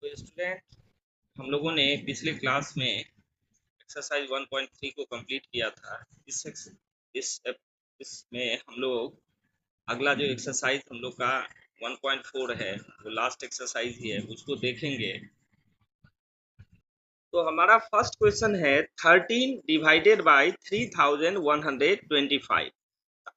तो स्टूडेंट, हम लोगों ने पिछले क्लास में एक्सरसाइज 1.3 को कंप्लीट किया था। इस इसमें हम लोग अगला जो एक्सरसाइज हम लोग का 1.4 है, वो लास्ट एक्सरसाइज ही है, उसको देखेंगे। तो हमारा फर्स्ट क्वेश्चन है 13 डिवाइडेड बाई 3125।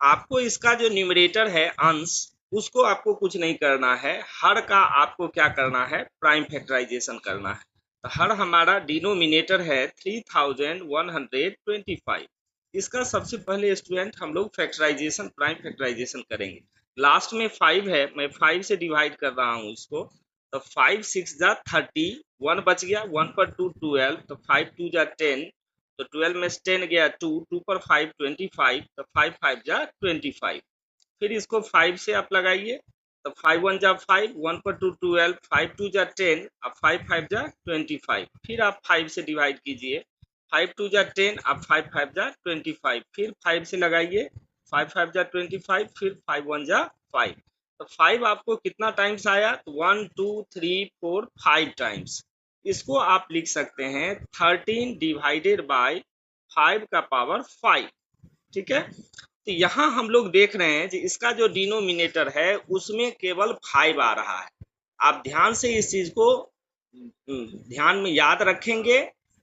आपको इसका जो न्यूमरेटर है अंश, उसको आपको कुछ नहीं करना है। हर का आपको क्या करना है, प्राइम फैक्टराइजेशन करना है। तो हर हमारा डिनोमिनेटर है 3125। इसका सबसे पहले स्टूडेंट हम लोग फैक्टराइजेशन, प्राइम फैक्टराइजेशन करेंगे। लास्ट में 5 है, मैं 5 से डिवाइड कर रहा हूँ इसको। तो 5 6 जा 30, 1 बच गया, 1 पर 2 12, तो 5 2 जा 10, तो 12 में से 10 गया 2, 2 पर 5 25, तो 5 5 जा 25। फिर इसको 5 से आप लगाइए, तो 5 1 जा 5, 1 पर 2 12, 5 2 जा 10, अब 5 5 जा 25। फिर आप 5 से डिवाइड कीजिए, 5 2 जा 10, अब 5 5 जा 25। फिर 5 से लगाइए, 5 5 जा 25, फिर 5 1 जा 5। तो 5 आपको कितना टाइम्स आया, तो 1 2 3 4 5 टाइम्स। इसको आप लिख सकते हैं 13 डिवाइडेड बाय 5 का पावर 5। ठीक है। तो यहाँ हम लोग देख रहे हैं कि इसका जो डिनोमिनेटर है उसमें केवल 5 आ रहा है। आप ध्यान से इस चीज को ध्यान में याद रखेंगे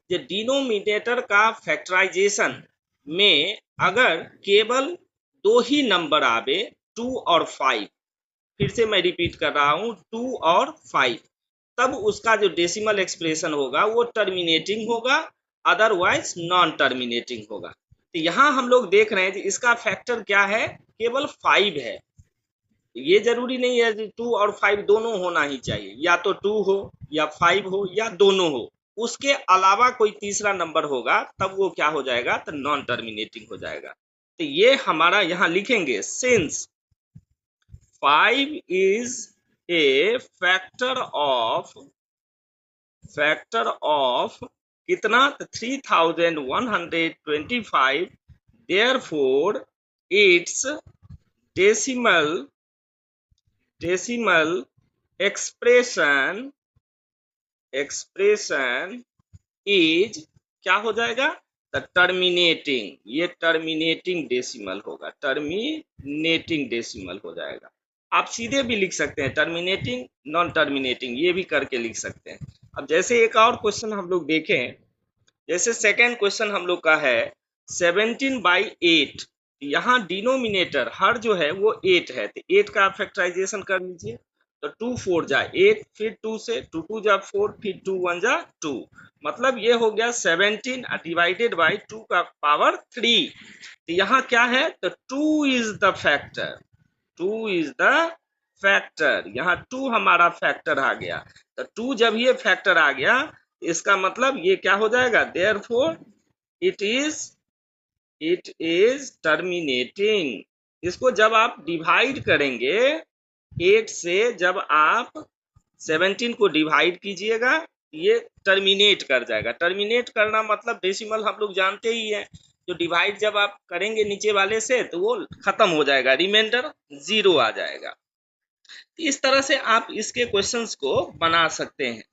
कि डिनोमिनेटर का फैक्टराइजेशन में अगर केवल दो ही नंबर आवे, 2 और 5, फिर से मैं रिपीट कर रहा हूँ, 2 और 5, तब उसका जो डेसिमल एक्सप्रेशन होगा वो टर्मिनेटिंग होगा, अदरवाइज नॉन टर्मिनेटिंग होगा। तो यहाँ हम लोग देख रहे हैं कि इसका फैक्टर क्या है, केवल 5 है। ये जरूरी नहीं है कि 2 और 5 दोनों होना ही चाहिए, या तो 2 हो या 5 हो या दोनों हो। उसके अलावा कोई तीसरा नंबर होगा तब वो क्या हो जाएगा, तो नॉन टर्मिनेटिंग हो जाएगा। तो ये हमारा यहाँ लिखेंगे, since 5 is a factor of कितना, 3125, therefore its decimal expression is क्या हो जाएगा, द टर्मिनेटिंग। ये टर्मिनेटिंग डेसिमल होगा, टर्मिनेटिंग डेसिमल हो जाएगा। आप सीधे भी लिख सकते हैं टर्मिनेटिंग, नॉन टर्मिनेटिंग, ये भी करके लिख सकते हैं। अब जैसे एक और क्वेश्चन हम लोग देखें, जैसे सेकेंड क्वेश्चन हम लोग का है 17/8। यहाँ डिनोमिनेटर हर जो है वो 8 है, तो 8 का आप फैक्टराइजेशन कर लीजिए। तो 2 4 जा 8, फिर 2 से 2 2 जा 4, फिर 2 1 जा 2, मतलब ये हो गया 17 डिवाइडेड बाई 2 का पावर 3। तो यहाँ क्या है, तो 2 is the factor, 2 is the factor. यहाँ 2 हमारा फैक्टर आ गया। तो 2 जब ये फैक्टर आ गया, इसका मतलब ये क्या हो जाएगा, देयरफॉर इट इज टर्मिनेटिंग। इसको जब आप डिवाइड करेंगे 8 से, जब आप 17 को डिवाइड कीजिएगा, ये टर्मिनेट कर जाएगा। टर्मिनेट करना मतलब डेसिमल हम लोग जानते ही है, जो डिवाइड जब आप करेंगे नीचे वाले से तो वो खत्म हो जाएगा, रिमाइंडर 0 आ जाएगा। इस तरह से आप इसके क्वेश्चंस को बना सकते हैं।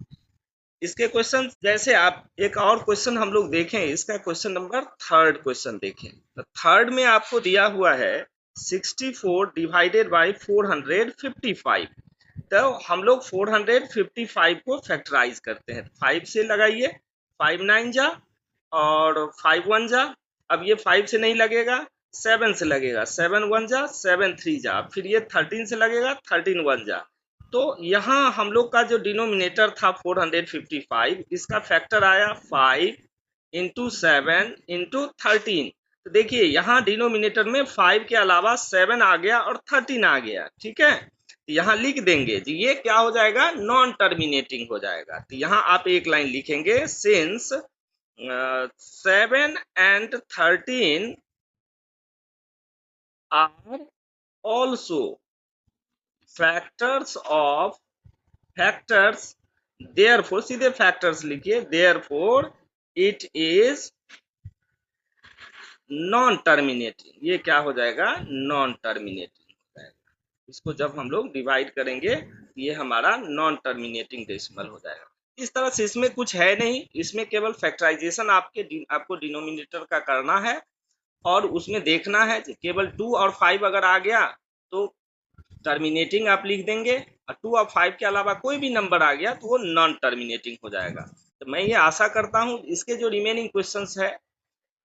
इसके क्वेश्चन जैसे आप एक और क्वेश्चन हम लोग देखें, इसका क्वेश्चन नंबर थर्ड क्वेश्चन देखें। तो थर्ड में आपको दिया हुआ है 64 डिवाइडेड बाई 455। तो हम लोग 455 को फैक्टराइज करते हैं। 5 से लगाइए, 5 9 जा और 5 1 जा। अब ये 5 से नहीं लगेगा, 7 से लगेगा, 7 1 जा 7 3 जा, फिर ये 13 से लगेगा, 13 1 जा। तो यहाँ हम लोग का जो डिनोमिनेटर था 455, इसका फैक्टर आया 5 इंटू 7 इंटू 13। तो देखिए यहाँ डिनोमिनेटर में 5 के अलावा 7 आ गया और 13 आ गया। ठीक है, तो यहाँ लिख देंगे जी, ये क्या हो जाएगा, नॉन टर्मिनेटिंग हो जाएगा। तो यहाँ आप एक लाइन लिखेंगे, since 7 and 13 are also factors of factors, therefore सीधे फैक्टर्स लिखिए, therefore it is non terminating. ये क्या हो जाएगा, नॉन टर्मिनेटिंग हो जाएगा। इसको जब हम लोग डिवाइड करेंगे, ये हमारा नॉन टर्मिनेटिंग डेसिमल हो जाएगा। इस तरह से इसमें कुछ है नहीं, इसमें केवल फैक्टराइजेशन आपको डिनोमिनेटर का करना है और उसमें देखना है कि केवल 2 और 5 अगर आ गया तो टर्मिनेटिंग आप लिख देंगे, और 2 और 5 के अलावा कोई भी नंबर आ गया तो वो नॉन टर्मिनेटिंग हो जाएगा। तो मैं ये आशा करता हूँ इसके जो रिमेनिंग क्वेश्चंस है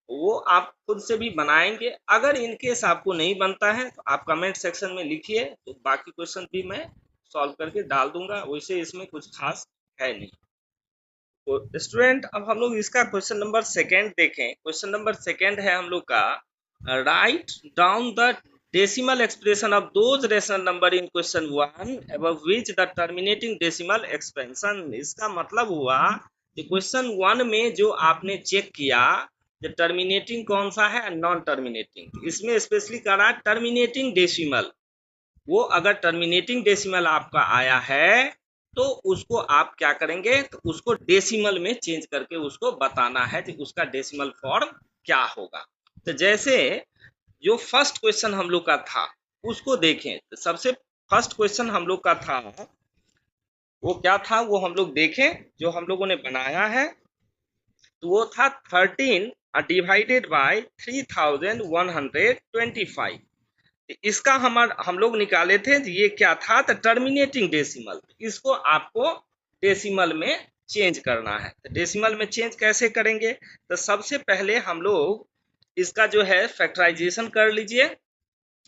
वो आप खुद से भी बनाएंगे। अगर इनकेस आपको नहीं बनता है तो आप कमेंट सेक्शन में लिखिए, तो बाकी क्वेश्चन भी मैं सॉल्व करके डाल दूंगा। वैसे इसमें कुछ खास है नहीं। तो स्टूडेंट अब हम लोग इसका क्वेश्चन नंबर सेकेंड देखें। क्वेश्चन नंबर सेकेंड है हम लोग का, write down the decimal expression of those rational number in question 1 above which the terminating decimal expansion. इसका मतलब हुआ कि क्वेश्चन 1 में जो आपने चेक किया जो टर्मिनेटिंग कौन सा है नॉन टर्मिनेटिंग, इसमें स्पेशली कह रहा है टर्मिनेटिंग डेसिमल। वो अगर टर्मिनेटिंग डेसिमल आपका आया है तो उसको आप क्या करेंगे, तो उसको डेसिमल में चेंज करके उसको बताना है कि उसका डेसिमल फॉर्म क्या होगा। तो जैसे जो फर्स्ट क्वेश्चन हम लोग का था उसको देखें, तो सबसे फर्स्ट क्वेश्चन हम लोग का था वो क्या था, वो हम लोग देखें जो हम लोगों ने बनाया है। तो वो था 13 डिवाइडेड बाय 3125। इसका हम लोग निकाले थे, ये क्या था, तो टर्मिनेटिंग डेसिमल। इसको आपको डेसिमल में चेंज करना है। तो डेसिमल में चेंज कैसे करेंगे, तो सबसे पहले हम लोग इसका जो है फैक्टराइजेशन कर लीजिए,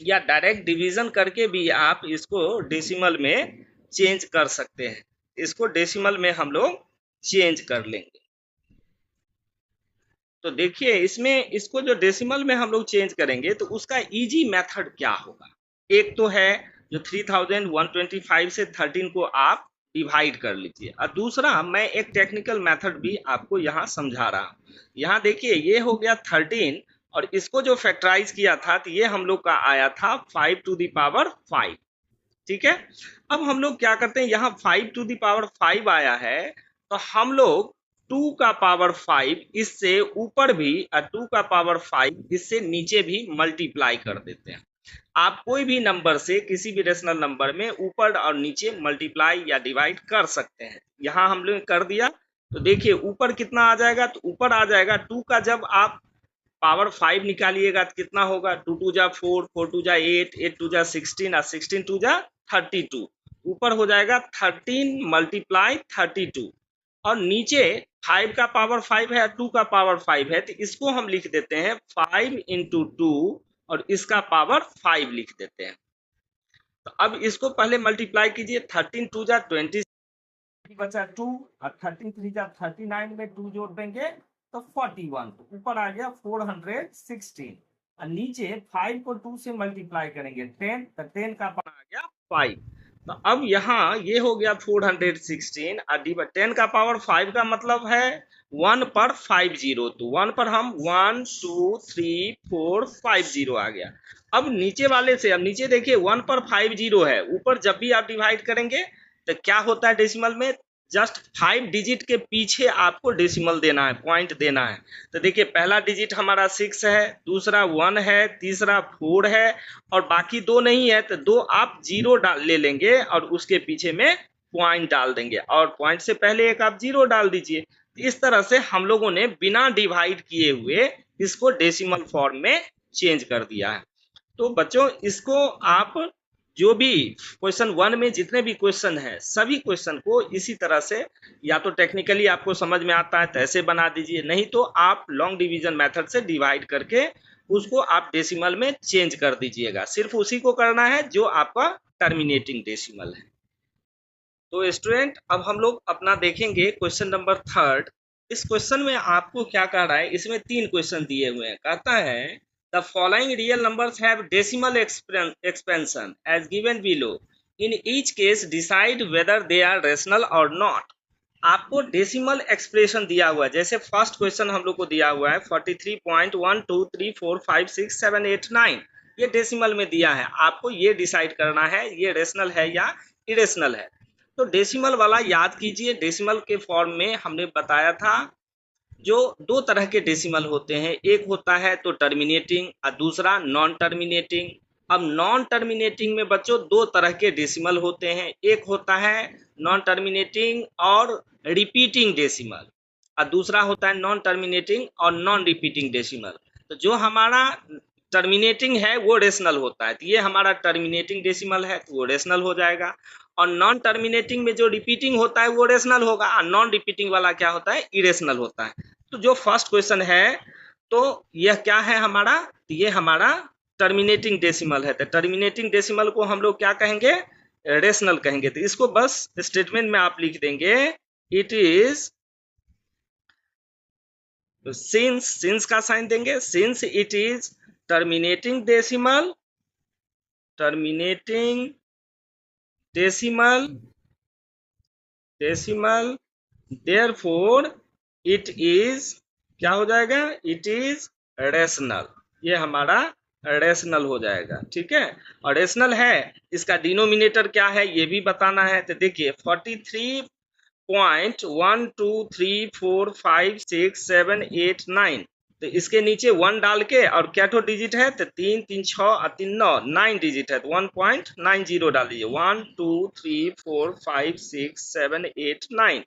या डायरेक्ट डिवीजन करके भी आप इसको डेसिमल में चेंज कर सकते हैं। इसको डेसिमल में हम लोग चेंज कर लेंगे। तो देखिए इसमें इसको जो डेसिमल में हम लोग चेंज करेंगे तो उसका इजी मेथड क्या होगा। एक तो है जो 3125 से 13 को आप डिवाइड कर लीजिए, और दूसरा मैं एक टेक्निकल मेथड भी आपको यहाँ समझा रहा हूँ। यहाँ देखिए ये हो गया 13 और इसको जो फैक्टराइज किया था तो ये हम लोग का आया था 5 टू द पावर 5। ठीक है, अब हम लोग क्या करते हैं, यहाँ 5 टू द पावर 5 आया है तो हम लोग 2 का पावर 5 इससे ऊपर भी और 2 का पावर 5 इससे नीचे भी मल्टीप्लाई कर देते हैं। आप कोई भी नंबर से किसी भी रेशनल नंबर में ऊपर और नीचे मल्टीप्लाई या डिवाइड कर सकते हैं। यहाँ हम लोग कर दिया तो देखिए ऊपर कितना आ जाएगा, तो ऊपर आ जाएगा 2 का जब आप पावर 5 निकालिएगा तो कितना होगा, 2 टू जा 4, 4 टू जा 8, 8 टू जा 16 और 16 टू जा 32। ऊपर हो जाएगा 13 मल्टीप्लाई 32 और नीचे 5 का पावर 5 है, 2 का पावर 5 है, तो इसको हम लिख देते हैं 5 इंटू 2 और इसका पावर 5 लिख देते हैं। तो अब इसको पहले मल्टीप्लाई कीजिए, 13 टू जा 20 बचा 2 और 13 3 जा 39 में 2 जोड़ देंगे तो 41। तो ऊपर आ गया 416 और नीचे 5 को 2 से मल्टीप्लाई करेंगे 10, तो 10 का पावर आ गया 5। तो अब यहाँ ये हो गया 416 और 10 का पावर 5 का मतलब है 1 पर 50, तो 1 पर हम 1 2 3 4 50 आ गया। अब नीचे वाले से, अब नीचे देखिए 1 पर 50 है, ऊपर जब भी आप डिवाइड करेंगे तो क्या होता है डेसिमल में, जस्ट 5 डिजिट के पीछे आपको डेसिमल देना है, पॉइंट देना है। तो देखिए पहला डिजिट हमारा 6 है, दूसरा 1 है, तीसरा 4 है और बाकी 2 नहीं है, तो 2 आप 0 डाल ले लेंगे और उसके पीछे में पॉइंट डाल देंगे और पॉइंट से पहले एक आप 0 डाल दीजिए। इस तरह से हम लोगों ने बिना डिवाइड किए हुए इसको डेसिमल फॉर्म में चेंज कर दिया है। तो बच्चों इसको आप जो भी क्वेश्चन 1 में जितने भी क्वेश्चन है सभी क्वेश्चन को इसी तरह से, या तो टेक्निकली आपको समझ में आता है तो ऐसे बना दीजिए, नहीं तो आप लॉन्ग डिवीजन मेथड से डिवाइड करके उसको आप डेसिमल में चेंज कर दीजिएगा। सिर्फ उसी को करना है जो आपका टर्मिनेटिंग डेसिमल है। तो स्टूडेंट अब हम लोग अपना देखेंगे क्वेश्चन नंबर 3। इस क्वेश्चन में आपको क्या कह रहा है, इसमें 3 क्वेश्चन दिए हुए हैं। कहता है the following real numbers have decimal expansion as given below. In each case decide whether they are rational or not. आपको डेसिमल एक्सप्रेशन दिया हुआ है, जैसे फर्स्ट क्वेश्चन हम लोग को दिया हुआ है 43.123456789, ये डेसिमल में दिया है। आपको ये डिसाइड करना है ये रेशनल है या इरेशनल है। तो डेसिमल वाला याद कीजिए, डेसिमल के फॉर्म में हमने बताया था जो 2 तरह के डेसिमल होते हैं, एक होता है तो टर्मिनेटिंग और दूसरा नॉन टर्मिनेटिंग। अब नॉन टर्मिनेटिंग में बच्चों दो तरह के डेसिमल होते हैं, एक होता है नॉन टर्मिनेटिंग और रिपीटिंग डेसिमल, और दूसरा होता है नॉन टर्मिनेटिंग और नॉन रिपीटिंग डेसिमल। तो जो हमारा टर्मिनेटिंग है वो रेशनल होता है, तो ये हमारा टर्मिनेटिंग डेसिमल है तो वो रेशनल हो जाएगा, और नॉन टर्मिनेटिंग में जो रिपीटिंग होता है वो रेशनल होगा, और नॉन रिपीटिंग वाला क्या होता है, इरेशनल होता है। तो जो फर्स्ट क्वेश्चन है तो यह क्या है हमारा, तो ये हमारा टर्मिनेटिंग डेसिमल है, तो टर्मिनेटिंग डेसिमल को हम लोग क्या कहेंगे, रेशनल कहेंगे। तो इसको बस स्टेटमेंट में आप लिख देंगे, इट इज, सिंस का साइन देंगे, since it is terminating decimal, terminating decimal, decimal, therefore it is, क्या हो जाएगा, इट इज रेशनल, ये हमारा रेशनल हो जाएगा, ठीक है। और रेशनल है, इसका डिनोमिनेटर क्या है ये भी बताना है। तो देखिए 43.123456789, तो इसके नीचे 1 डाल के, और क्या तो डिजिट है, तो 3 3 6 और 3 9 9 डिजिट है, तो 1.90 डाल दीजिए, 1 2 3 4 5 6 7 8 9।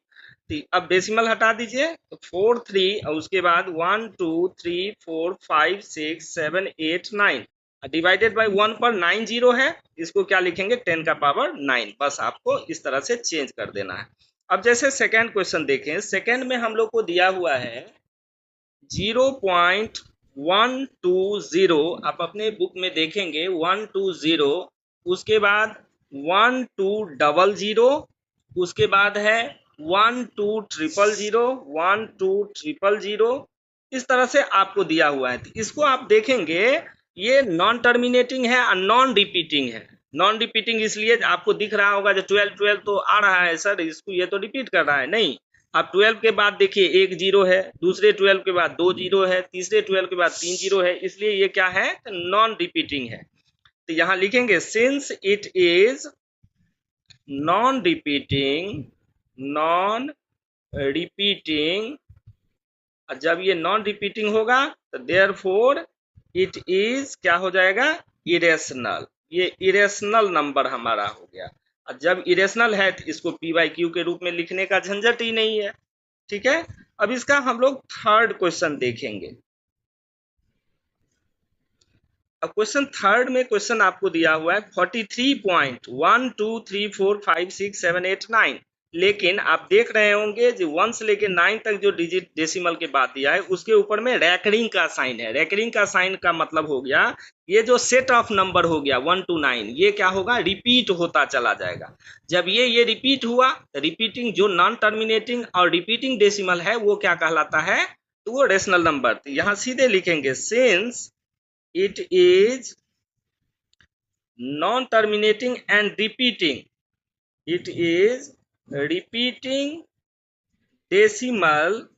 अब डेसिमल हटा दीजिए, तो 4 3 और उसके बाद 1 2 3 4 5 6 7 8 9, डिवाइडेड बाय 1 पर 9 जीरो है, इसको क्या लिखेंगे, 10 का पावर 9, बस आपको इस तरह से चेंज कर देना है। अब जैसे सेकेंड क्वेश्चन देखें, सेकेंड में हम लोग को दिया हुआ है 0.120, आप अपने बुक में देखेंगे 120, उसके बाद 1200, उसके बाद है 12000, 12000, इस तरह से आपको दिया हुआ है। तो इसको आप देखेंगे ये नॉन टर्मिनेटिंग है और नॉन रिपीटिंग है। नॉन रिपीटिंग इसलिए आपको दिख रहा होगा जो 12 12 तो आ रहा है सर, इसको ये तो रिपीट कर रहा है, नहीं। अब 12 के बाद देखिए 1 जीरो है, दूसरे 12 के बाद 2 जीरो है, तीसरे 12 के बाद 3 जीरो है, इसलिए ये क्या है, नॉन रिपीटिंग है। तो यहाँ लिखेंगे since it is non repeating, non repeating, जब ये नॉन रिपीटिंग होगा तो देयरफॉर इट इज क्या हो जाएगा, इरेशनल, ये इरेशनल नंबर हमारा हो गया। और जब इरेशनल है तो इसको पी बाई क्यू के रूप में लिखने का झंझट ही नहीं है, ठीक है। अब इसका हम लोग थर्ड क्वेश्चन देखेंगे। अब क्वेश्चन थर्ड में क्वेश्चन आपको दिया हुआ है 43.123456789, लेकिन आप देख रहे होंगे जो 1 से लेके 9 तक जो डिजिट डेसिमल के बाद दिया है उसके ऊपर में रैकरिंग का साइन है। रैकरिंग का साइन का मतलब हो गया ये जो सेट ऑफ नंबर हो गया 1 to 9, ये क्या होगा, रिपीट होता चला जाएगा। जब ये रिपीट हुआ, रिपीटिंग जो नॉन टर्मिनेटिंग और रिपीटिंग डेसिमल है वो क्या कहलाता है, तो वो रेशनल नंबर। तो यहाँ सीधे लिखेंगे since it is non-terminating and repeating, it is repeating decimal,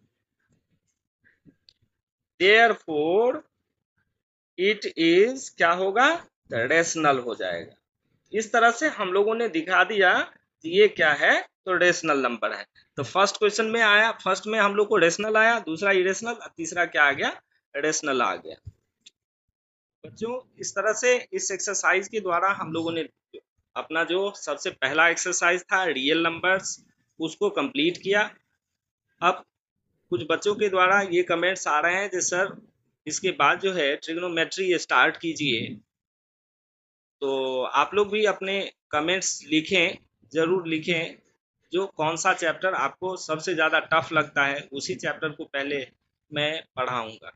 therefore it is क्या होगा, रेशनल हो जाएगा। इस तरह से हम लोगों ने दिखा दिया कि ये क्या है, तो रेशनल नंबर है। तो फर्स्ट क्वेश्चन में आया, फर्स्ट में हम लोग को रेशनल आया, दूसरा इरेशनल, तीसरा क्या आ गया, रेशनल आ गया। बच्चों इस तरह से इस एक्सरसाइज के द्वारा हम लोगों ने अपना जो सबसे पहला एक्सरसाइज था रियल नंबर्स उसको कंप्लीट किया। अब कुछ बच्चों के द्वारा ये कमेंट्स आ रहे हैं कि सर इसके बाद जो है ट्रिग्नोमेट्री स्टार्ट कीजिए। तो आप लोग भी अपने कमेंट्स लिखें, ज़रूर लिखें, जो कौन सा चैप्टर आपको सबसे ज़्यादा टफ लगता है उसी चैप्टर को पहले मैं पढ़ाऊँगा।